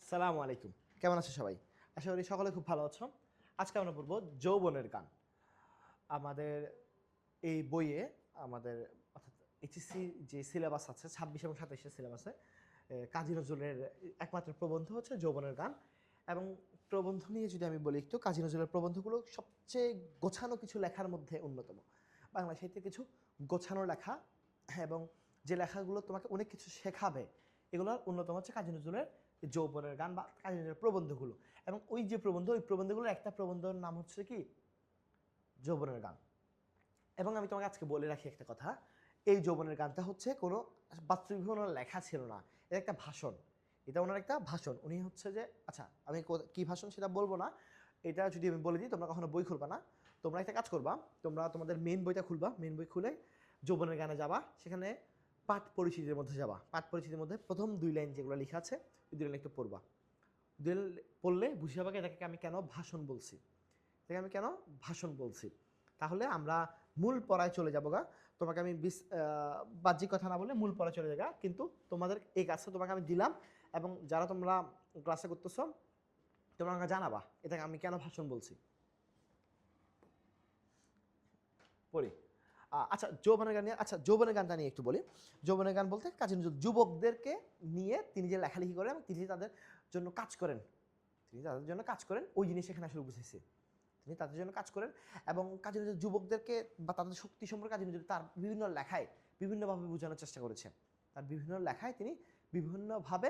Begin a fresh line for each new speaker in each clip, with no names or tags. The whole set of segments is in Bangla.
সালামু আলাইকুম। কেমন আছো সবাই? আশা করি সকলে খুব ভালো আছো। আজকে আমরা পড়বো যৌবনের গান। আমাদের এই বইয়ে আমাদের অর্থাৎ এইচএসসি যে সিলেবাস আছে ২৬ এবং ২৭ এর সিলেবাসে কাজী নজরুলের একমাত্র প্রবন্ধ হচ্ছে যৌবনের গান। এবং প্রবন্ধ নিয়ে যদি আমি বলি একটু, কাজী নজরুলের প্রবন্ধগুলো সবচেয়ে গোছানো কিছু লেখার মধ্যে অন্যতম। বাংলা সাহিত্যে কিছু গোছানো লেখা এবং যে লেখাগুলো তোমাকে অনেক কিছু শেখাবে, এগুলোর অন্যতম হচ্ছে কাজী নজরুলের যৌবনের গান বা কাজী নজরুলের প্রবন্ধগুলো। এবং ওই যে প্রবন্ধ, ওই প্রবন্ধগুলোর একটা প্রবন্ধের নাম হচ্ছে কি যৌবনের গান। এবং আমি তোমাকে আজকে বলে রাখি একটা কথা, এই যৌবনের গানটা হচ্ছে কোনো বাস্তবিক কোনো লেখা ছিল না, এটা একটা ভাষণ। এটা ওনার একটা ভাষণ। উনি হচ্ছে যে, আচ্ছা আমি কী ভাষণ সেটা বলবো না, এটা যদি আমি বলে দিই তোমরা কখনো বই খুলবা না। তোমরা একটা কাজ করবা, তোমরা তোমাদের মেন বইটা খুলবা, মেন বই খুলে যৌবনের গানে যাবা, সেখানে পাঠ পরিচিতির মধ্যে যাবা। পাঠ পরিচিতির মধ্যে প্রথম 2 লাইন যেগুলো লেখা আছে ওই 2 লাইন একটু পড়বা। 2 লাইন পড়লে বুঝে যাবে এটাকে আমি কেন ভাষণ বলছি, এটাকে আমি কেন ভাষণ বলছি। তাহলে আমরা মূল পড়ায় চলে যাবো গা। তোমাকে আমি বাহ্যিক কথা না বলে মূল পড়ায় চলে যাবো, কিন্তু তোমাদের এই কাজটা তোমাকে আমি দিলাম। এবং যারা তোমরা ক্লাসে করতেছো তোমরা আমাকে জানাবা এটাকে আমি কেন ভাষণ বলছি। পড়ি। আচ্ছা যৌবনের গান নিয়ে, আচ্ছা যৌবনের গানটা নিয়ে একটু বলি। যৌবনের গান বলতে কাজী নজরুল যুবকদেরকে নিয়ে তিনি যে লেখালেখি করেন এবং তিনি তাদের জন্য কাজ করেন, তিনি তাদের জন্য কাজ করেন, ওই জিনিস এখানে আসলে বুঝেছি। তিনি তাদের জন্য কাজ করেন এবং কাজী নজরুল যুবকদেরকে বা তাদের শক্তি সম্পর্কে কাজী নজরুল তার বিভিন্ন লেখায় বিভিন্নভাবে বোঝানোর চেষ্টা করেছেন। তার বিভিন্ন লেখায় তিনি বিভিন্নভাবে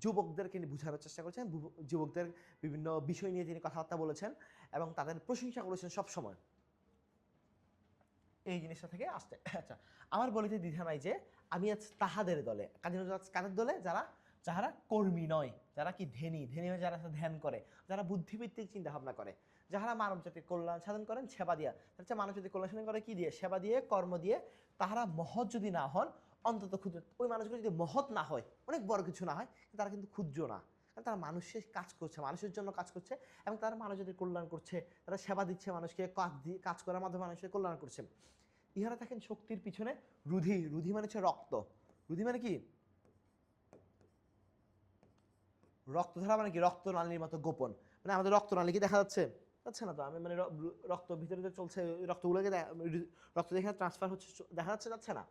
যুবকদেরকে বোঝানোর চেষ্টা করেছেন, যুবকদের বিভিন্ন বিষয় নিয়ে তিনি কথাবার্তা বলেছেন এবং তাদের প্রশংসা করেছেন সবসময়। এই জিনিসটা থেকে আসতে, আচ্ছা আমার বলিতে দ্বিধা নাই যে আমি আজ তাহাদের দলে। কাজী নজরুল কাদের দলে? যারা কর্মী নয়, যারা কি ধ্যানী হয়ে যারা ধ্যান করে, যারা বুদ্ধিভিত্তিক চিন্তা ভাবনা করে, যারা মানব জাতির কল্যাণ সাধন করেন সেবা দিয়া। হচ্ছে মানব জাতির কল্যাণ সাধন করে কি দিয়ে? সেবা দিয়ে, কর্ম দিয়ে। তাহারা মহৎ যদি না হন অন্তত ক্ষুদ্র, ওই মানুষগুলো যদি মহৎ না হয়, অনেক বড় কিছু না হয়, তারা কিন্তু ক্ষুদ্র না। কারণ তারা মানুষের কাজ করছে, মানুষের জন্য কাজ করছে এবং তারা মানব জাতির কল্যাণ করছে, তারা সেবা দিচ্ছে মানুষকে, কাজ করার মাধ্যমে মানুষের কল্যাণ করছে। ইহারা থাকেন শক্তির পিছনে রুধি। রুধি মানে হচ্ছে রক্ত। রুধি মানে কি? রক্তধারা মানে কি? রক্তনালীর মতো গোপন। মানে আমাদের রক্তনালী কি দেখা যাচ্ছে? যাচ্ছে না তো। আমি মানে রক্ত ভিতরে যে চলছে, রক্তগুলোকে রক্ত দেখে ট্রান্সফার হচ্ছে, দেখা যাচ্ছে? যাচ্ছে না।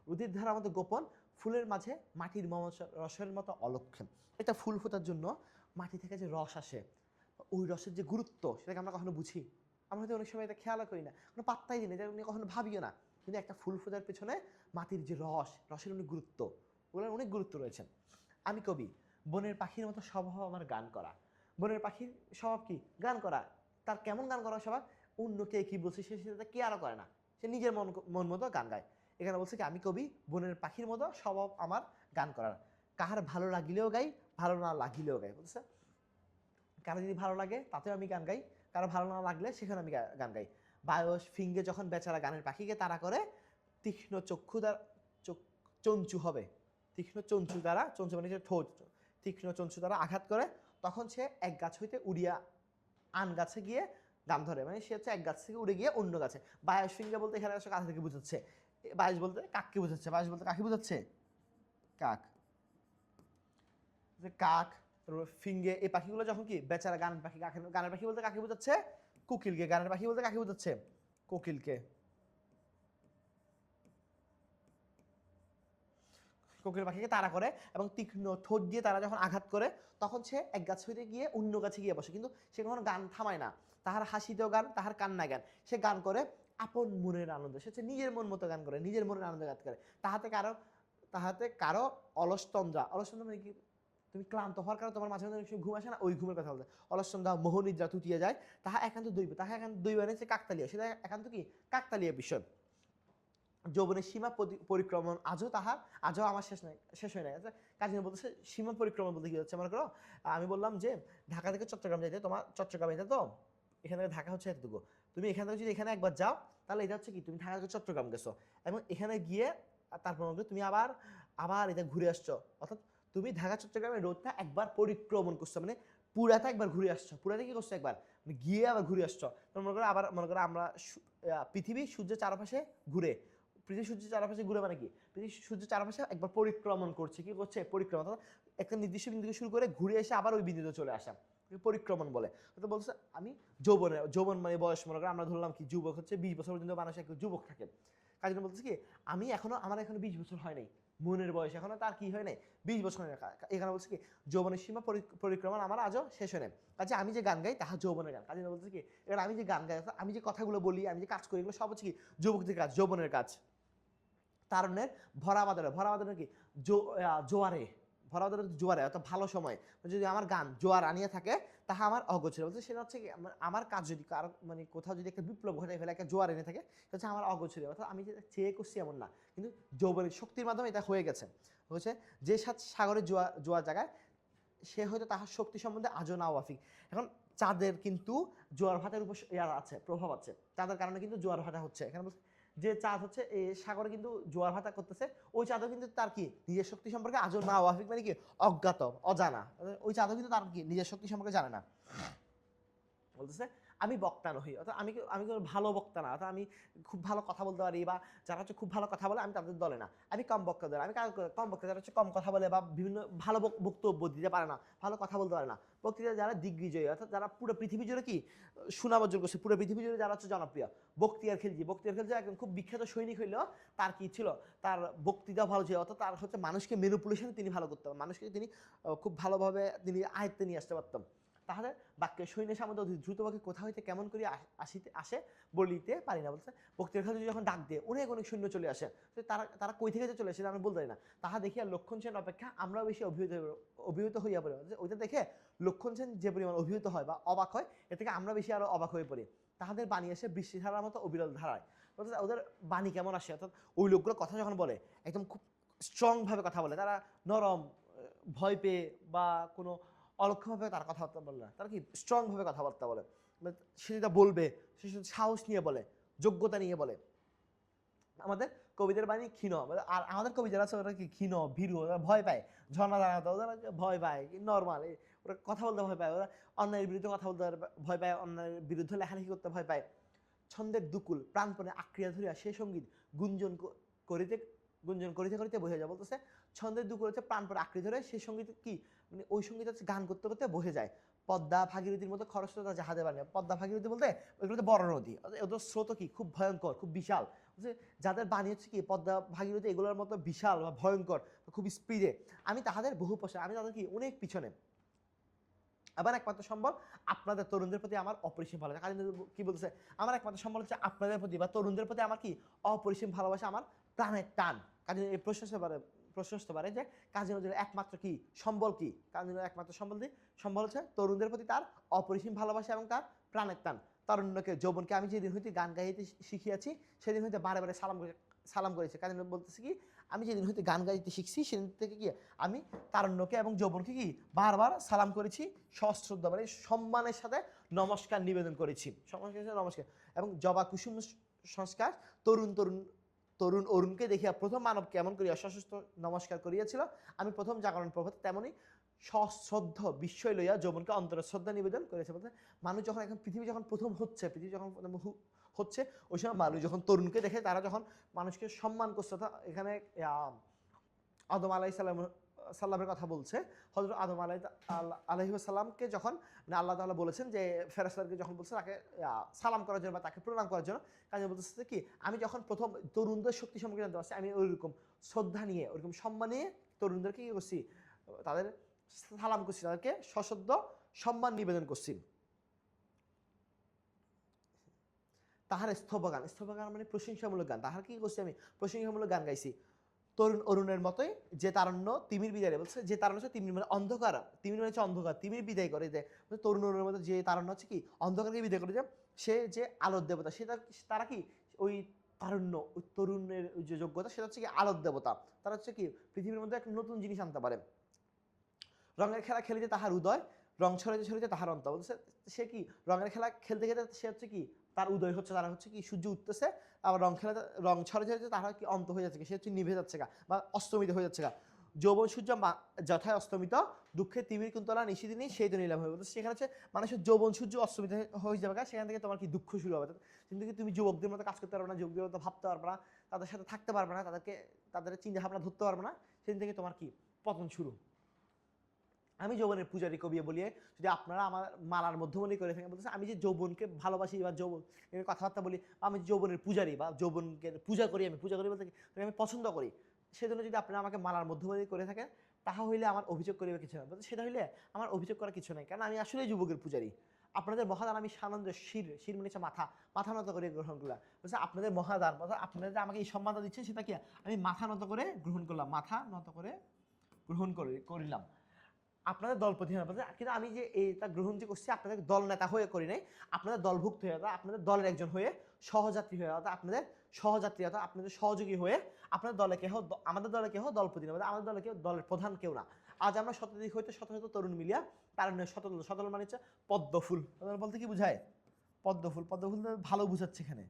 রুধির ধারার মতো গোপন, ফুলের মাঝে মাটির রসের মতো অলক্ষণ। এটা ফুল ফোটার জন্য মাটি থেকে যে রস আসে, ওই রসের যে গুরুত্ব সেটাকে আমরা কখনো বুঝি? আমরা হয়তো অনেক সময় এটা খেয়াল করি না, কোনো পাত্তাই দিই না, এটা নিয়ে কখনো ভাবিও না। কিন্তু একটা ফুল ফোটার পেছনে মাটির যে রসের অনেক গুরুত্ব, ওগুলোর অনেক গুরুত্ব রয়েছে। আমি কবি, বনের পাখির মতো স্বভাব আমার গান করা। বনের পাখির স্বভাব কি? গান করা। তার কেমন গান করার স্বভাব? অন্য কে কী বলছে সে সেটা কে আরও করে না, সে নিজের মন মতো গান গায়। এখানে বলছে কি আমি কবি, বনের পাখির মতো স্বভাব আমার গান করার। কাহার ভালো লাগিলেও গাই, ভালো না লাগিলেও গাই। বলছে কারো যদি ভালো লাগে তাতেও আমি গান গাই, কারো ভালো না লাগলে সেখানে আমি গান গাই। বায়স ফিঙ্গে যখন বেচারা গানের পাখিকে তাড়া করে, তীক্ষ্ণ চক্ষু দ্বারা চঞ্চু হবে, তীক্ষ্ণ চঞ্চু দ্বারা, চঞ্চু মানে ঠোঁট, তীক্ষ্ণ চঞ্চু দ্বারা আঘাত করে, তখন সে এক গাছ হইতে উড়িয়া আন গাছে গিয়ে গান ধরে। মানে সে হচ্ছে এক গাছ থেকে উড়ে গিয়ে অন্য গাছে। বায়স ফিঙ্গে বলতে এখানে আসলে কাছে থেকে বুঝাচ্ছে, বায়স বলতে কাককে বুঝাচ্ছে, বায়স বলতে কাকে বুঝাচ্ছে? কাক। কাক, ফিঙ্গে, এই পাখিগুলো যখন কি বেচারা গানের পাখি, গানের পাখি বলতে কাকে বোঝাচ্ছে? কোকিলকে। গানের পাখি বলতে কাকে বোঝাচ্ছে? কোকিলকে। কোকিল পাখিকে তাড়া করে এবং তীক্ষ্ণ ঠোঁট দিয়ে তারা যখন আঘাত করে, তখন সে এক গাছ হইতে গিয়ে অন্য গাছে গিয়ে বসে, কিন্তু সে কখনো গান থামায় না। তাহার হাসিতেও গান, তাহার কান্নায় গান। সে গান করে আপন মনের আনন্দ, সে হচ্ছে নিজের মন মতো গান করে, নিজের মনের আনন্দ গান করে। তাহাতে কারো অলসতন্দ্রা, অলসতন্দ্রা মানে কি? তুমি ক্লান্ত হওয়ার কারণে তোমার মাঝে মাঝে ঘুম আসে না, ওই ঘুমের কথা বলতে। অলসন্ধ্যা মোহনিদ্রা তুটিয়ে যায়, তাহা একান্ত দৈব, তাহা একান্ত দৈব এনেছে কাকতালীয়, সেটা একান্ত কি? কাকতালীয় বিষয়। যৌবনের সীমা পরিক্রমণ আজও আমার শেষ হয় নাই। কাজী বলতেছে সীমা পরিক্রমণ বলতে কি হচ্ছে? মনে করো আমি বললাম যে ঢাকা থেকে চট্টগ্রাম যাইতে, তোমার চট্টগ্রাম যেতে তো এখান থেকে ঢাকা হচ্ছে এতটুকু, তুমি এখান থেকে যদি এখানে একবার যাও তাহলে এটা হচ্ছে কি তুমি ঢাকা থেকে চট্টগ্রাম গেছো এবং এখানে গিয়ে তারপর তুমি আবার এটা ঘুরে আসছো। অর্থাৎ তুমি ঢাকা চট্টগ্রামের রোডটা একবার পরিক্রমণ করছো, মানে পুরাটা একবার ঘুরে আসছো। পুরাটা কি করছো? একবার মানে গিয়ে আবার ঘুরে আসছো। মনে করো আমরা পৃথিবী সূর্যের চারপাশে ঘুরে, পৃথিবী সূর্যের চারপাশে ঘুরে মানে কি? পৃথিবী সূর্যের চারপাশে একবার পরিক্রমণ করছে। কি করছে? পরিক্রমণ। একটা নির্দিষ্ট বিন্দু থেকে শুরু করে ঘুরে এসে আবার ওই বিন্দুতে চলে আসা, পরিক্রমণ বলে। তো বলছে আমি যৌবন মানে বয়স, মনে করেন আমরা ধরলাম কি যুবক হচ্ছে 20 বছর পর্যন্ত মানুষ এক যুবক থাকে। কাজে বলতেছে কি আমার এখনো 20 বছর হয় নাই, মনের বয়স এখনো তার কি হয় নাই, 20 বছর হয় না। এখানে বলছে কি যৌবনের সীমা পরিক্রমণ আমার আজও শেষ হয় নাই। কাজে আমি যে গান গাই তাহা যৌবনের গান। কাজে বলছে কি এবার আমি যে গান গাই, আমি যে কথাগুলো বলি, আমি যে কাজ করি, এগুলো সব হচ্ছে কি যুবকদের কাজ, যৌবনের কাজ। তারুণ্যের ভরা বাদলে কি জোয়ারে, ভরা বাদলে জোয়ারে অর্থাৎ ভালো সময় যদি আমার গান জোয়ার আনিয়ে থাকে তাহা আমার অগোচরে। বলছে সেটা হচ্ছে কি আমার কাজ যদি কারো মানে কোথাও যদি একটা বিপ্লব ঘটাই ফেলে, একটা জোয়ার এনে থাকে, সেটা হচ্ছে আমার অগোচরে। অর্থাৎ আমি যেটা চেয়ে করছি এমন না, কিন্তু যৌবনের শক্তির মাধ্যমে এটা হয়ে গেছে। হচ্ছে যে সাগরের জোয়ার জায়গায় সে হয়তো তাহার শক্তি সম্বন্ধে আজও না ওয়াফিক। এখন চাঁদের কিন্তু জোয়ার ভাটার উপর আছে, প্রভাব আছে, চাঁদের কারণে কিন্তু জোয়ার ভাটা হচ্ছে। এখানে যে চাঁদ হচ্ছে এই সাগরে কিন্তু জোয়ার ভাটা করতেছে, ওই চাঁদও কিন্তু তার কি নিজের শক্তি সম্পর্কে আজও না ওয়াফিক, মানে কি অজ্ঞাত, অজানা। ওই চাঁদও কিন্তু তার কি নিজের শক্তি সম্পর্কে জানে না। বলতেছে আমি বক্তা নহি, অর্থাৎ আমি আমি কোনো ভালো বক্তা না, অর্থাৎ আমি খুব ভালো কথা বলতে পারি, বা যারা হচ্ছে খুব ভালো কথা বলে আমি তাদের দলে না, আমি কম বক্তা দলে, আমি কম বক্তা যারা হচ্ছে কম কথা বলে বা বিভিন্ন ভালো বক্তব্য দিতে পারে না, ভালো কথা বলতে পারে না, বক্তৃতা যারা দিগ্বিজয়ী, অর্থাৎ যারা পুরো পৃথিবী জুড়ে কি সুনাম অর্জন করছে, পুরো পৃথিবী জুড়ে যারা হচ্ছে জনপ্রিয়। বক্তিয়ার খিলজি একজন খুব বিখ্যাত সৈনিক হইলেও তার কি ছিল, তার বক্তৃতা ভালো ছিল, অর্থাৎ তার হচ্ছে মানুষকে ম্যানিপুলেশনে তিনি ভালো করতে পারেন, মানুষকে তিনি খুব ভালোভাবে তিনি আয়ত্তে নিয়ে আসতে পারতেন। তাহলে বাক্যের সৈন্যের সামনে অতি দ্রুতভাবে কোথা হইতে কেমন করে আসে বলিতে পারি না। বলছে বক্তিয়ার খালি যখন ডাক দিয়ে অনেক সৈন্য চলে আসে, তো তারা কই থেকে যে চলে আসে আমি বলতে পারি না। তাহা দেখিয়া লক্ষণ সেন অপেক্ষা আমরাও বেশি অভিভূত হইয়া পড়ি। ওইটা দেখে লক্ষণ সেন যে পরিমাণ অভিভূত হয় বা অবাক হয়, এর থেকে আমরা বেশি আরো অবাক হয়ে পড়ি। তাহাদের বাণী এসে বৃষ্টিধারার মতো অবিরল ধারায়। বলছে ওদের বাণী কেমন আসে, অর্থাৎ ওই লোকগুলো কথা যখন বলে একদম খুব স্ট্রং ভাবে কথা বলে, তারা নরম, ভয় পেয়ে বা কোনো অলক্ষভাবে তার কথাবার্তা বলে না, তারা কি স্ট্রং ভাবে কথাবার্তা বলে, সে যেটা বলবে সে সাহস নিয়ে বলে, যোগ্যতা নিয়ে বলে। আমাদের কবিদের বাণী ক্ষীণ, আর আমাদের কবি যারা আছে ওরা কি ক্ষীণ, ভীরু, ওরা ভয় পায়, ঝর্ণা দাঁড়াতে ওরা ভয় পায়, নর্মাল, ওরা কথা বলতে ভয় পায়, ওরা অন্যায়ের বিরুদ্ধে কথা বলতে ভয় পায়, অন্যায়ের বিরুদ্ধে লেখালেখি করতে ভয় পায়। ছন্দের দুকুল প্রাণপণে আক্রিয়া ধরিয়া সে সঙ্গীত করিতে করিতে করিতে বহে যায়। বলতেছে ছন্দের দুকুল হচ্ছে প্রাণপণে আক্রিয়া ধরে সেই সঙ্গীত কি মানে ওই সঙ্গীত হচ্ছে গান করতে করতে বহে যায়। পদ্মা ভাগীরথীর মতো খরস্রোতা জাহাজে বানিয়ে, পদ্মা ভাগীরথী বলতে ওইগুলো বড় নদী, ওদের স্রোত কি খুব ভয়ঙ্কর, খুব বিশাল। যাদের বাণী হচ্ছে কি পদ্মা ভাগীরথী এগুলোর মতো বিশাল বা ভয়ঙ্কর, খুব স্পিডে, আমি তাহাদের বহু প্রসার, আমি তাদের কি অনেক পিছনে। আবার একমাত্র সম্বল আপনাদের তরুণদের প্রতি আমার অপরিসীম ভালোবাসা। কাজী কি বলতেছে, আমার একমাত্র সম্বল হচ্ছে আপনাদের প্রতি বা তরুণদের প্রতি আমার কি অপরিসীম ভালোবাসা, আমার প্রাণের টান। কাজী এই প্রশ্ন পারে যে কাজী নজরুলের একমাত্র কি সম্বল, কি কাজী নজরুলের একমাত্র সম্বল হচ্ছে তরুণদের প্রতি তার অপরিসীম ভালোবাসা এবং তার প্রাণের টান। তারুণ্যকে যৌবনকে আমি যেদিন হইতে গান গাইতে শিখিয়াছি সেদিন হইতে বারে বারে সালাম করেছে। কাজী নজরুল বলতেছে কি আমি যেদিন হইতে গান গাইতে শিখছি সেদিন থেকে কি আমি তারুণ্যকে এবং যৌবনকে কি বারবার সালাম করেছি, সশ্রদ্ধা মানে সম্মানের সাথে নমস্কার নিবেদন করেছি, নমস্কার। এবং জবা কুসুম সংস্কার তরুণ অরুণকে দেখিয়া প্রথম মানব কেমন করিয়া সশস্ত্র নমস্কার করিয়াছিল, আমি প্রথম জাগরণ প্রভাতে তেমনি সশ্রদ্ধ বিস্ময় লইয়া যৌবনকে অন্তরে শ্রদ্ধা নিবেদন করেছে। বলতে মানুষ যখন এখন পৃথিবী যখন প্রথম হচ্ছে, পৃথিবী যখন হচ্ছে ওই সময় মানুষ যখন তরুণকে দেখে তারা যখন মানুষকে সম্মান করছে। এখানে আদম সাল্লামের কথা বলছে। হযরত আদম আলাইহিসসালামকে যখন মানে আল্লাহ তাআলা বলেছেন যে ফেরেশতাদেরকে যখন বলছে তাকে সালাম করার জন্য বা তাকে প্রণাম করার জন্য, কাজে বলতেছে কি আমি যখন প্রথম তরুণদের শক্তি সম্পর্কে জানতে পারছি, আমি ওইরকম শ্রদ্ধা নিয়ে ওইরকম সম্মান নিয়ে তরুণদেরকে কি করছি, তাদের সালাম করছি, তাদেরকে সশ্রদ্ধ সম্মান নিবেদন করছি। তাহার স্তবগান মানে প্রশংসামূলক গান, তাহার কি করছি আমি প্রশংসামূলক গান গাইছি। তরুণ অরুণের মতোই যে তারণ্য তিমির বিদায়, বলছে যে তারণ্য হচ্ছে তিমির মানে অন্ধকার, তিমির মানে হচ্ছে অন্ধকার, তিমির বিদায় করে যে তরুণ অরুণের মতো যে তারণ্য হচ্ছে কি অন্ধকারকে বিদায় করে যে সে যে আলোর দেবতা, তারা কি ওই তারণ্য, ওই তরুণের যে যোগ্যতা সেটা হচ্ছে কি আলোর দেবতা, তারা হচ্ছে কি পৃথিবীর মধ্যে একটা নতুন জিনিস আনতে পারে। রঙের খেলা খেলিতে তাহার উদয়, রং ছড়াইতে ছড়াইতে তাহার অন্ত। বলছে সে কি রঙের খেলা খেলতে খেলতে সে হচ্ছে কি তার উদয় হচ্ছে, তারা হচ্ছে কি সূর্য উঠতেছে, আবার রং ছড়াইতে ছড়াইতে তারা কি অন্ত হয়ে যাচ্ছে, সে হচ্ছে নিভে যাচ্ছে গা বা অস্তমিত হয়ে যাচ্ছে গা। যৌবন সূর্য যথায় অস্তমিত, দুঃখে তিমির কুন্তলা নিশিদিনই সেই তো নিলাম হয়ে বলছে। সেখানে হচ্ছে মানুষের যৌবন সূর্য অস্তমিত হয়ে যাবে, সেখান থেকে তোমার কি দুঃখ শুরু হবে। কিন্তু কি তুমি যুবকদের মতো কাজ করতে পারবে না, যুবকদের মতো ভাবতে পারবে না, তাদের সাথে থাকতে পারবে না, তাদের চিন্তা ভাবনা ধরতে পারবে না, সেদিন থেকে তোমার কি পতন শুরু। আমি যৌবনের পূজারী কবি বলিয়ে যদি আপনারা আমার মালার মধ্যমণি করে থাকেন, বলতেছে আমি যে যৌবনকে ভালোবাসি বা যৌবন কথাবার্তা বলি, আমি যৌবনের পূজারী বা যৌবনকে পূজা করি, আমি পূজা করি বলতে আমি পছন্দ করি, সেজন্য যদি আপনারা আমাকে মালার মধ্যমণি করে থাকেন, তাহা হইলে আমার অভিযোগ করিবে কিছু না। বলতে সেটা হইলে আমার অভিযোগ করার কিছু নাই, কারণ আমি আসলেই যুবকের পূজারী। আপনাদের মহাদান আমি সানন্দ শির মানে মাথা মাথা নত করে গ্রহণ করলাম। বলছে আপনাদের মহাদান, আপনাদের আমাকে এই সম্মানটা দিচ্ছেন, সেটা কি আমি মাথা নত করে গ্রহণ করলাম, মাথা নত করে গ্রহণ করিলাম। আপনাদের দলপতি হয়ে বলছে, কিন্তু আমি যে এইটা গ্রহণ যে করছি আপনাদের দল নেতা হয়ে করি নাই, আপনাদের দলভুক্ত হয়ে, আপনাদের দলের একজন হয়ে, সহযাত্রী হয়ে, অর্থাৎ আপনাদের সহযাত্রী, অর্থাৎ আপনাদের সহযোগী হয়ে, আপনাদের দলে কেহ, আমাদের দলে কেহ দলপতি না, আমাদের দলে কেউ দলের প্রধান কেউ না। আজ আমরা শতাধিক হইতে শত শত তরুণ মিলিয়া তার শতল শতল মানে হচ্ছে পদ্মফুল বলতে কি বুঝায়? পদ্মফুল, পদ্মফুল ভালো বুঝাচ্ছে এখানে।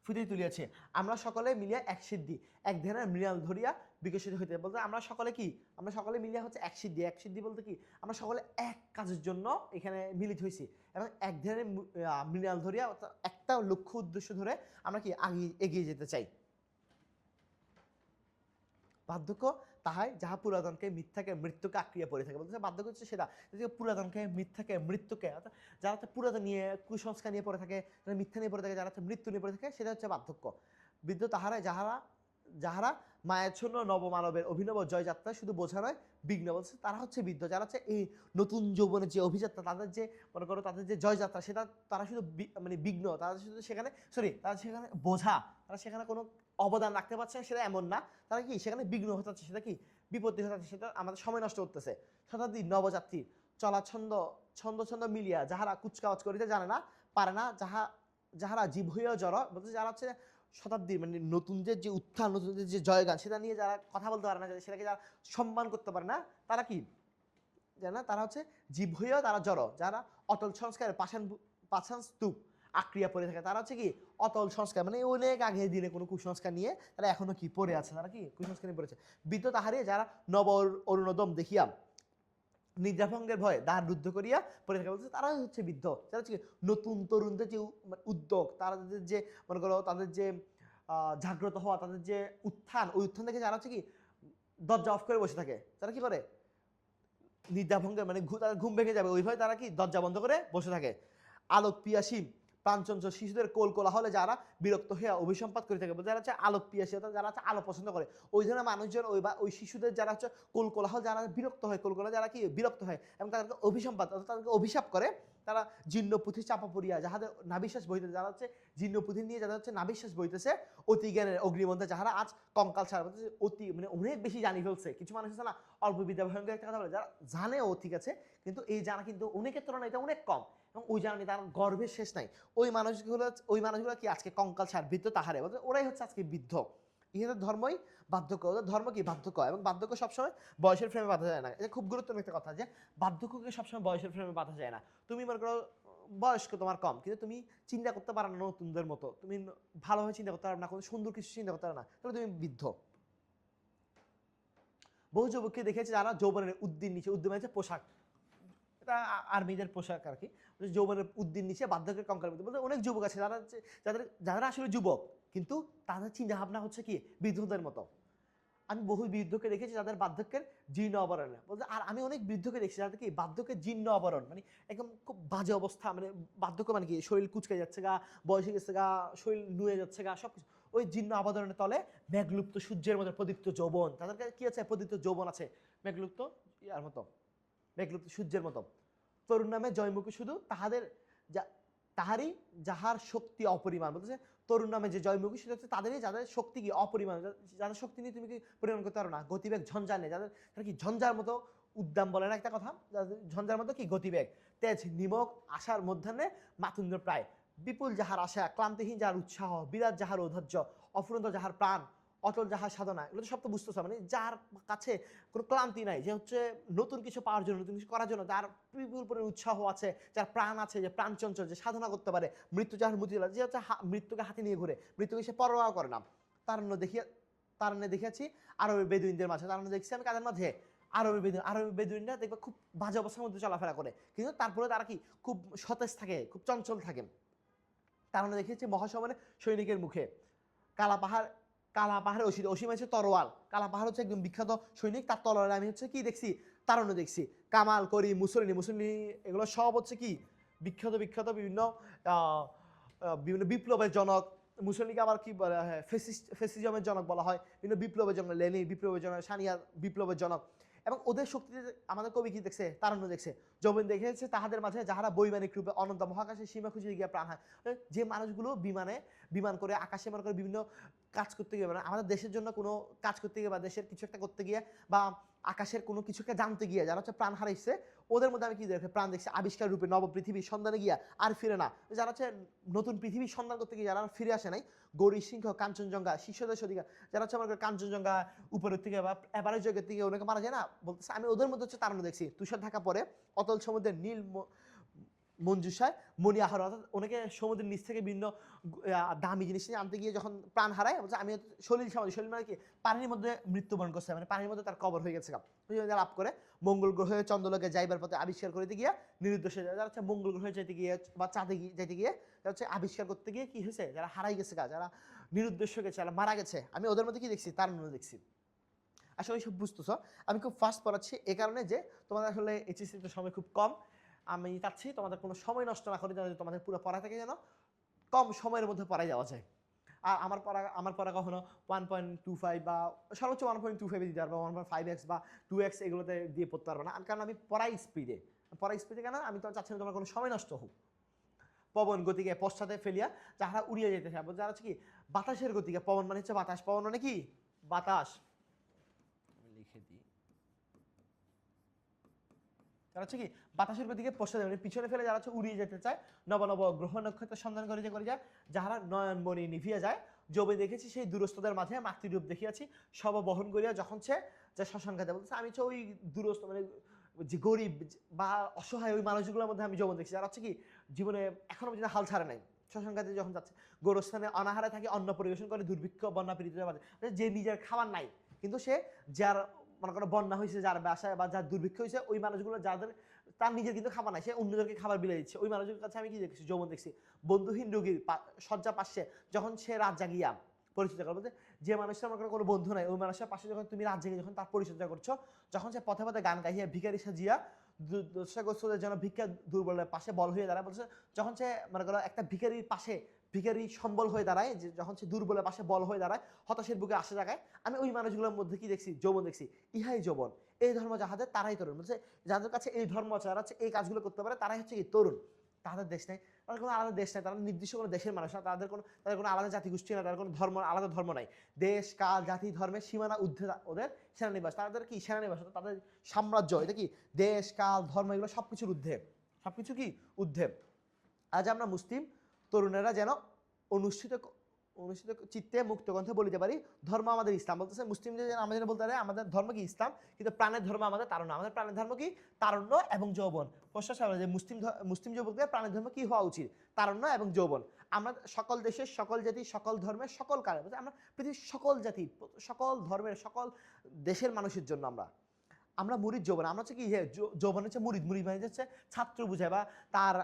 ফুটিয়ে তুলিয়াছে আমরা সকলে মিলিয়া এক সিদ্ধি এক ধ্যানের মৃণাল ধরিয়া বিকশিত হইতে, বলতে আমরা সকলে কি, আমরা সকলে মিলিয়া হচ্ছে এক সিদ্ধি। এক সিদ্ধি বলতে কি, আমরা সকলে এক কাজের জন্য এখানে মিলিত হয়েছি এবং এক ধ্যানের মৃণাল ধরিয়া একটা লক্ষ্য উদ্দেশ্য ধরে আমরা কি এগিয়ে যেতে চাই। বার্ধক্য তাহাই যাহা পুরাতনকে মিথ্যাকে মৃত্যুকে আক্রিয়া পড়ে থাকে, বলতে বার্ধক্য হচ্ছে সেটা পুরাতনকে মিথ্যাকে মৃত্যুকে, অর্থাৎ যারা হচ্ছে পুরাতন নিয়ে কুসংস্কার নিয়ে পড়ে থাকে, যারা মিথ্যা নিয়ে পড়ে থাকে, যারা হচ্ছে মৃত্যু নিয়ে পড়ে থাকে, সেটা হচ্ছে বার্ধক্য। বৃদ্ধ তাহারা যাহারা যাহারা মায়াচ্ছন্ন নবমানবের অভিনব জয়যাত্রা শুধু বোঝা নয় বিঘ্ন, বলছে তারা হচ্ছে বৃদ্ধ, যারা হচ্ছে এই নতুন যৌবনের যে অভিযাত্রা, তাদের যে মনে করো তাদের যে জয়যাত্রা, সেটা তারা শুধু মানে বিঘ্ন, তারা শুধু সেখানে তারা সেখানে বোঝা, তারা সেখানে কোনো অবদান রাখতে পারছে না সেটা এমন না, তারা কি সেখানে বিঘ্ন হতে যাচ্ছে, সেটা কি বিপত্তি হতে যাচ্ছে, সেটা আমাদের সময় নষ্ট করতেছে। শতাব্দী নবযাত্রী চলা ছন্দ ছন্দ ছন্দ মিলিয়া যাহারা কুচকাওয়াজ করিতে জানে না পারে না, যাহারা জীব হইয়া জড়, বলতে যারা হচ্ছে শতাব্দীর মানে নতুন যে উত্থান, নতুন যে জয়গান, সেটা নিয়ে যারা কথা বলতে পারে না, সেটাকে যারা সম্মান করতে পারে না, তারা কি জানা, তারা হচ্ছে জীব হইয়াও তারা জড়, যারা অটল সংস্কারের পাষাণ স্তূপ আক্রিয়া পড়ে থাকে, তারা হচ্ছে কি অটল সংস্কার মানে অনেক আগের দিনে কোনো কুসংস্কার নিয়ে তারা এখনো কি পড়ে আছে, তারা কি কুসংস্কার নিয়ে পড়েছে। বৃদ্ধ তাহারে যারা নব অরুণোদম দেখিয়া নিদ্রাভঙ্গের ভয়ে দ্বার রুদ্ধ করিয়া পড়ে থাকে, বলছে তারা হচ্ছে বৃদ্ধ, যারা হচ্ছে নতুন তরুণদের যে উদ্যোগ, তাদের যে মনে করো তাদের যে জাগ্রত হওয়া, তাদের যে উত্থান, ওই উত্থান দেখে যারা হচ্ছে কি দরজা অফ করে বসে থাকে, তারা কি করে নিদ্রাভঙ্গে মানে তাদের ঘুম ভেঙে যাবে ওই ভয়ে তারা কি দরজা বন্ধ করে বসে থাকে। আলোক পিয়াসী প্রাণচঞ্চল শিশুদের কোল কোলাহলে যারা বিরক্ত হয়ে অভিসম্পাদ করে থাকে, যারা হচ্ছে আলোক পিয়াসী, অর্থাৎ যারা হচ্ছে আলো পছন্দ করে, ওই ধরনের মানুষজন ওই শিশুদের যারা হচ্ছে কোল কোলাহল, যারা বিরক্ত হয়, কোল কোলাহল যারা কি বিরক্ত হয় এবং তাদেরকে অভিসম্পাদ অর্থাৎ তাদেরকে অভিশাপ করে, তারা জীর্ণ পুঁথি চাপা পড়িয়া যাহাদের নাবিশ্বাস বইতে, যারা হচ্ছে জীর্ণ পুঁথি নিয়ে যাদের হচ্ছে নাবিশ্বাস বইতেছে, অতি জ্ঞানের অগ্নিমন্ত্রে যাহারা আজ কঙ্কাল ছাড়া, অতি মানে অনেক বেশি জানি ফেলছে। কিছু মানুষ আছে না অল্প বিদ্যা ভয়ঙ্কর একটা কথা বলে, যারা জানেও ঠিক আছে কিন্তু এই জানা কিন্তু অনেকের তুলনায় এটা অনেক কম, এবং ওই জানা তার গর্বের শেষ নাই। ওই মানুষগুলো কি আজকে কঙ্কাল ছাড় বৃদ্ধ তাহারে, বলতে ওরাই হচ্ছে আজকে বৃদ্ধ। ইহাদের ধর্মই বার্ধক্য, ওদের ধর্ম কি বার্ধক্য, এবং বার্ধক্য সবসময় বয়সের ফ্রেমে বাঁধা যায় না। এটা খুব গুরুত্বপূর্ণ একটা কথা যে বার্ধক্যকে সবসময় বয়সের ফ্রেমে বাঁধা যায় না। তুমি মনে করো বয়স্ক তোমার কম, কিন্তু তুমি চিন্তা করতে পারো না নতুনদের মতো, তুমি ভালোভাবে চিন্তা করতে পারো না, কোনো সুন্দর কিছু চিন্তা করতে পারো না, তাহলে তুমি বৃদ্ধ। বহু যুবককে দেখেছি যারা যৌবনের উদ্দিন নিচে, উদ্দিন মানে পোশাক, এটা আর্মিদের পোশাক আর কি, যৌবনের উদ্দিন নিচে বার্ধক্যের কঙ্কালের মধ্যে, বলতে অনেক যুবক আছে যারা যারা আসলে যুবক কিন্তু তাদের চিন্তা ভাবনা হচ্ছে কি বৃদ্ধদের মতো। আমি বহু বৃদ্ধকে দেখেছি যাদের বার্ধক্যের জীর্ণ আবরণে, বলতে আর আমি অনেক বৃদ্ধকে দেখছি যাদের কি বার্ধক্যের জীর্ণ আবরণ, মানে একদম খুব বাজে অবস্থা, মানে বার্ধক্য মানে কি শরীর কুচকে যাচ্ছে গা, বয়সে গেছে গা, শরীর নুয়ে যাচ্ছে গা, সব কিছু ওই জীর্ণ আবরণের তলে মেঘলুপ্ত সূর্যের মতো প্রদীপ্ত যৌবন, তাদের কি আছে প্রদীপ্ত যৌবন আছে, মেঘলুপ্ত ইয়ার মতো, মেঘলুপ্ত সূর্যের মতো। তরুণ নামে জয়মুখী শুধু তাহারই যাহার শক্তি অপরিমাণ, বলতেছে তরুণ নামে যে জয়মুখী সেটা হচ্ছে তাদেরই যাদের শক্তি কি অপরিমাণ, যাদের শক্তি নিয়ে তুমি কি পরিমাণ করতে পারো না, গতিবেগ ঝঞ্ঝা নেই যাদের, তারা কি ঝঞ্ঝার মতো উদ্দাম বলে না একটা কথা, ঝঞ্ঝার মতো কি গতিবেগ, তেজ নিমক আশার মধ্যাহ্নে মাতুন্দ্র প্রায়, বিপুল যাহার আশা, ক্লান্তিহীন যাহার উৎসাহ, বিরাট যাহার ঔদ্ধর্য, অফুরন্ত যাহার প্রাণ, অটল যাহার সাধনা, এগুলো তো সব তো বুঝতেছ, মানে যার কাছে কোনো ক্লান্তি নাই, যে হচ্ছে নতুন কিছু পাওয়ার জন্য, নতুন কিছু করার জন্য যার বিপুল পরিমাণ উৎসাহ আছে, যার প্রাণ আছে, যে প্রাণ চঞ্চল, যে সাধনা করতে পারে, মৃত্যু যাহার মুক্তি, যে হচ্ছে মৃত্যুকে হাতে নিয়ে ঘুরে, মৃত্যুকে সে পরোয়া করে না। তারণ্যে দেখিয়াছি আরবের বেদুইনদের মাঝে, তারণ্যে দেখছি আমি কাদের মাঝে, আরবের বেদুইনরা দেখবে খুব বাজে অবস্থার মধ্যে চলাফেরা করে, কিন্তু তারপরে তারা কি খুব সতেজ থাকে, খুব চঞ্চল থাকে। তারণ্যে দেখিয়েছি মহাসমরে সৈনিকের মুখে, কালা পাহাড় কালা পাহাড়ে অসীম, অসীম হচ্ছে তরোয়াল, কালা পাহাড় হচ্ছে একদম বিখ্যাত সৈনিক, তার তলোয়ারে আমি হচ্ছে কি দেখছি, তারণ্য দেখছি। কামাল করি, মুসলিনী, মুসলিনী এগুলো সব হচ্ছে কি বিখ্যাত বিখ্যাত বিভিন্ন বিভিন্ন বিপ্লবের জনক। মুসলিনীকে আবার কি বলা হয়, ফেসিজমের জনক বলা হয়, বিভিন্ন বিপ্লবের জনক, লেনি বিপ্লবের জনক, সানিয়া বিপ্লবের জনক। এবং ওদের শক্তিতে আমাদের কবি কি দেখছে, তারণ্য দেখছে। যৌবন দেখেছে তাহাদের মাঝে যাহারা বৈমানিক রূপে অনন্ত মহাকাশে সীমা খুঁজে গিয়ে প্রাণ হয়। যে মানুষগুলো বিমান করে আকাশে মনে করে বিভিন্ন কাজ করতে গিয়ে, মানে আমাদের দেশের জন্য কোনো কাজ করতে গিয়ে বা দেশের কিছু একটা করতে গিয়ে বা আকাশের কোনো কিছুকে জানতে গিয়ে যারা হচ্ছে প্রাণ হারাইছে, ওদের মধ্যে আমি কি দেখি, প্রাণ দেখছি আবিষ্কার রূপে নব পৃথিবীর সন্ধানে গিয়া আর ফিরে না। যারা হচ্ছে নতুন পৃথিবীর সন্ধান করতে গিয়ে যারা ফিরে আসে নাই, গৌরী সিংহ, কাঞ্চনজঙ্ঘা, শীর্ষদেশ অধিকার, যারা হচ্ছে আমার কাঞ্চনজঙ্ঘা উপরের থেকে বা এবারের জগের থেকে অনেকে মারা যায় না, বলতেছে আমি ওদের মধ্যে হচ্ছে তারণ্য দেখছি। তুষার ঢাকা পরে অতল সমুদ্রের নীল মঞ্জুষায় মণি আহরণ, অর্থাৎ অনেকে সমুদ্রের নিচ থেকে বিভিন্ন দামি জিনিস নিয়ে আনতে গিয়ে যখন প্রাণ হারায়, বলছে আমি সলিল সমাধি, সলিল মানে কি পানির মধ্যে মৃত্যুবরণ করছে, মানে পানির মধ্যে তার কবর হয়ে গেছে, লাভ করে মঙ্গল গ্রহে চন্দ্রলোকে যাইবার পথে আবিষ্কার করতে গিয়ে নিরুদ্দেশে, যারা হচ্ছে মঙ্গল গ্রহে যেতে গিয়ে বা চাঁদে যেতে গিয়ে যারা হচ্ছে আবিষ্কার করতে গিয়ে কি হয়েছে, যারা হারাই গেছে, যারা নিরুদ্দেশ্য গেছে, যারা মারা গেছে, আমি ওদের মধ্যে কি দেখছি, তার মধ্যে দেখছি। আসলে এইসব বুঝতেছ, আমি খুব ফাস্ট পড়াচ্ছি এই কারণে যে তোমাদের আসলে এইচএসসিতে সময় খুব কম। আমি চাচ্ছি তোমাদের কোনো সময় নষ্ট না করে যেন তোমাদের পুরো পড়া থেকে যেন কম সময়ের মধ্যে পড়ায় যাওয়া যায়। আর আমার পড়া কখনো 1.25 বা সর্বোচ্চ 1.25 দিতে পারবো, 1.5x বা 2x এগুলোতে দিয়ে পড়তে পারবো না, কারণ আমি পড়াই স্পিডে কেন, আমি তো চাচ্ছি না তোমার কোনো সময় নষ্ট হোক। পবন গতিকে পশ্চাতে ফেলিয়া যাহারা উড়িয়ে যেতে চায়, যারা হচ্ছে কি বাতাসের গতিকে, পবন মানে হচ্ছে বাতাস, পবন মানে কি বাতাস, লিখে দিই, যারা হচ্ছে কি বাতাসের গতিকে পশ্চাতে মানে পিছনে ফেলে যারা হচ্ছে উড়িয়ে যেতে চায়, নব নব গ্রহ নক্ষত্রের সন্ধান করে যায়, যাহারা নয়নমণি নিভিয়া যায়, জবে দেখেছি সেই দূরস্থদের মাঝে মাতৃরূপ দেখিয়াছি, সব বহন করিয়া যখন সে যে শ্মশান খাতে, বলতেছে আমি হচ্ছে ওই দূরস্থ মানে যে গরিব বা অসহায় ওই মানুষগুলোর মধ্যে আমি যৌবন দেখছি, যারা হচ্ছে কি জীবনে এখনো পর্যন্ত হাল ছাড়ে নাই, শ্মশান খাতে যখন যাচ্ছে, গোরস্থানে অনাহারে থাকে, অন্ন পরিবেশন করে, দুর্ভিক্ষ বন্যা পীড়িত মাঝে, যে নিজের খাবার নাই কিন্তু সে যার মনে করো বন্যা হয়েছে, যার বাসায় বা যার দুর্ভিক্ষ হয়েছে, ওই মানুষগুলো যাদের তার নিজের কিন্তু খাবার নাই, সে অন্যদেরকে খাবার বিলে দিচ্ছে, ওই মানুষের কাছে আমি কি দেখছি, যৌবন দেখছি। বন্ধুহীন রোগীর শয্যা পাশে যখন সে রাত জাগিয়া পরিচর্যা করে, বলতে যে মানুষের মনে করো কোনো বন্ধু নাই, ওই মানুষের পাশে যখন তুমি রাত জেগে যখন তার পরিচর্যা করছো, যখন সে পথে পথে গান গাইয়া ভিখারি সাজিয়া দুঃসাগ্রস্তদের যেন ভিক্ষা দুর্বলের পাশে বল হয়ে দাঁড়ায়, বলছে যখন সে মনে করো একটা ভিখারির পাশে ভিখারি সম্বল হয়ে দাঁড়ায়, যে যখন সে দুর্বলের পাশে বল হয়ে দাঁড়ায়, হতাশের বুকে আসে জায়গায়, আমি ওই মানুষগুলোর মধ্যে কি দেখছি, যৌবন দেখছি। ইহাই যৌবন, এই ধর্ম যাহাদের তারাই তরুণ, বলছে যাদের কাছে এই ধর্ম আছে, যারা হচ্ছে এই কাজগুলো করতে পারে, তারাই হচ্ছে কি তরুণ। তাদের দেশ নেই, তাদের কোনো আলাদা দেশ নাই, তারা নির্দিষ্ট কোনো দেশের মানুষ না, তাদের কোনো আলাদা জাতিগোষ্ঠী না, তাদের কোনো ধর্ম আলাদা ধর্ম নাই, দেশ কাল জাতি ধর্মের সীমানা ঊর্ধ্বে ওদের সেনানিবাস, তাদের কি সেনানিবাস, তাদের সাম্রাজ্য, এটা কি দেশ কাল ধর্ম এগুলো সবকিছুর ঊর্ধ্বে, সবকিছু কি ঊর্ধ্বে। আজ আমরা মুসলিম তরুণেরা যেন অনুষ্ঠিত অনুষ্ঠিত চিত্তে মুক্ত কণ্ঠে বলিতে পারি, ধর্ম আমাদের ইসলাম, বলতেছে মুসলিমদের যেন আমাদের বলতে পারে আমাদের ধর্ম কি ইসলাম, কিন্তু প্রাণের ধর্ম আমাদের তারণ্য, আমাদের প্রাণের ধর্ম কি তারণ্য এবং যৌবন। প্রশ্ন যে মুসলিম যুবকদের প্রাণের ধর্ম কি হওয়া উচিত, তারণ্য এবং যৌবন। আমরা সকল দেশের সকল জাতি সকল ধর্মের সকল কারণ, আমরা পৃথিবীর সকল জাতি সকল ধর্মের সকল দেশের মানুষের জন্য আমরা মুরিদ যৌবন, আমরা হচ্ছে কি যৌবন হচ্ছে মুরিদ মানে হচ্ছে ছাত্র বুঝায় বা তার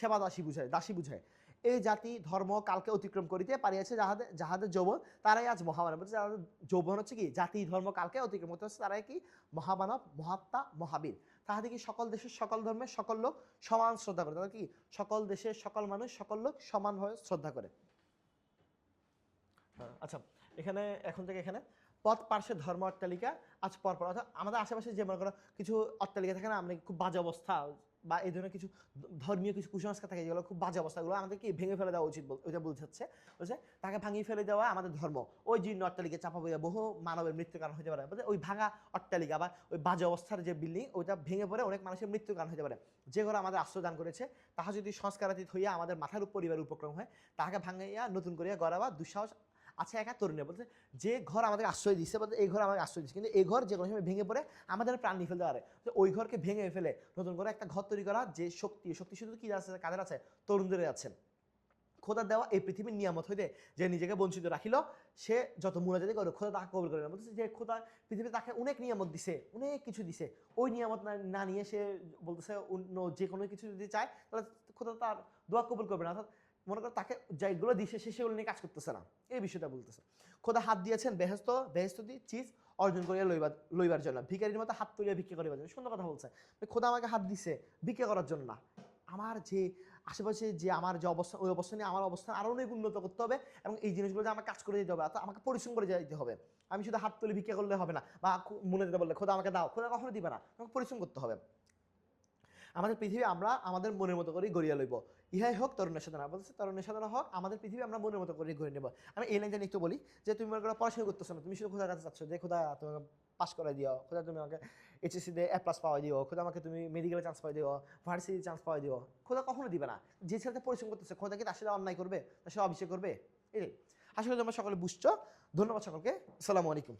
সেবা দাসী বুঝায়। এই জাতি ধর্ম কালকে অতিক্রম করিতে পারিয়াছে যাহাদের যৌবন, তারাই আজ মহামানব, বলছে যাদের যৌবন হচ্ছে কি জাতি ধর্ম কালকে অতিক্রম করতে হচ্ছে, তারাই কি মহামানব, মহাত্মা, মহাবীর। তাহাদের কি সকল দেশের সকল ধর্মের সকল লোক সমান শ্রদ্ধা করে, তাদের কি সকল দেশের সকল মানুষ সকল লোক সমানভাবে শ্রদ্ধা করে। আচ্ছা, এখন থেকে এখানে পথ পার্শ্বে ধর্ম অট্টালিকা আজ পরপর, অর্থাৎ আমাদের আশেপাশে যে মনে করো কিছু অট্টালিকা থাকে না, আমরা খুব বাজে অবস্থা বা এই ধরনের কিছু ধর্মীয় কিছু কুসংস্কার থাকে যেগুলো খুব বাজে অবস্থাগুলো আমাদেরকে ভেঙে ফেলে দেওয়া উচিত, ওইটা বলছে তাকে ভাঙিয়ে ফেলে দেওয়া আমাদের ধর্ম। ওই জীর্ণ অট্টালিকা চাপা পড়ে বহু মানবের মৃত্যুর কারণ হতে পারে, ওই ভাঙা অট্টালিকা বা ওই বাজে অবস্থার যে বিল্ডিং ওইটা ভেঙে পড়ে অনেক মানুষের মৃত্যুর কারণ হতে পারে। যে ঘরে আমাদের আশ্রয় দান করেছে তাহা যদি সংস্কারাতীত হইয়া আমাদের মাথার পরিবার উপক্রম হয়, তাহাকে ভাঙাইয়া নতুন করিয়া গড়াবা দুঃসাহস আছে একা তরুণে, বলতে যে ঘর আমাদের আশ্রয় দিচ্ছে, বলতে এই ঘর আমাকে আশ্রয় দিচ্ছে, কিন্তু এই ঘর যে কোনো সময় ভেঙে পড়ে আমাদের প্রাণ নিয়ে ফেলতে পারে, ওই ঘরকে ভেঙে ফেলে নতুন করে একটা ঘর তৈরি করা যে শক্তি শুধু কি আছে, কাদের আছে, তরুণদের আছে। খোদা দেওয়া এই পৃথিবীর নিয়ামত হইতে যে নিজেকে বঞ্চিত রাখিল, সে যত মুনাজাতি করে খোদা তাকে কবুল করে না, বলতেছে যে খোদা পৃথিবীতে তাকে অনেক নিয়ামত দিছে, অনেক কিছু দিছে, ওই নিয়ামত না নিয়ে সে বলতেছে অন্য যে কোনো কিছু যদি চায় তাহলে খোদা তার দোয়া কবুল করবে না, অর্থাৎ মনে করো তাকে যেগুলো দিছে সে সেগুলো নিয়ে কাজ করতেছে না, এই বিষয়টা বলতেছে। খোদা হাত দিয়েছেন বেহেস্ত দিয়ে চিজ অর্জন করিয়া লইবার জন্য, ভিখারির মতো হাত তুলিয়া ভিক্ষা করিবার জন্য। সুন্দর কথা বলছে। খোদা আমাকে হাত দিছে ভিক্ষা করার জন্য না, আমার যে আশেপাশে যে আমার যে অবস্থান, ওই অবস্থানে আমার অবস্থান আরও অনেক উন্নত করতে হবে, এবং এই জিনিসগুলো যে আমার কাজ করে দিতে হবে, অর্থাৎ আমাকে পরিশ্রম করে যেতে হবে। আমি শুধু হাত তুলে ভিক্ষা করলে হবে না, বা মনে দিতে বললে খোদা আমাকে দাও, খোদা কখনো দিবে না, আমাকে পরিশ্রম করতে হবে। আমাদের পৃথিবী আমরা আমাদের মনের মতো করেই গড়িয়া লইব, ইহাই হোক তরুণের সাধনা। বলছে তরুণের সাধনা হোক, আমাদের পৃথিবী আমরা মনের মতো করে গড়ে নেব। আমি এই লাইনটা একটু বলি যে তুমি মনে করো পড়াশোনা করতেছো না, তুমি শুধু খোদার কাছে চাচ্ছ যে খোদা তুমি পাস করে দিও, খোদা তুমি আমাকে এইচএসসিতে A+ পাওয়া দিও, খোদা আমাকে তুমি মেডিকেলে চান্স পাওয়া দিও, ভার্সিটি চান্স পাওয়া দিও। খোদা কখনো দিবে না। যে ছেলেটা পরিশ্রম করতেছে, খোদা কি তার সাথে অন্যায় করবে, তার সাথে অভিষেক করবে? এই আশা করি তোমরা সকলে বুঝছো। ধন্যবাদ সকলকে। আসসালামু আলাইকুম।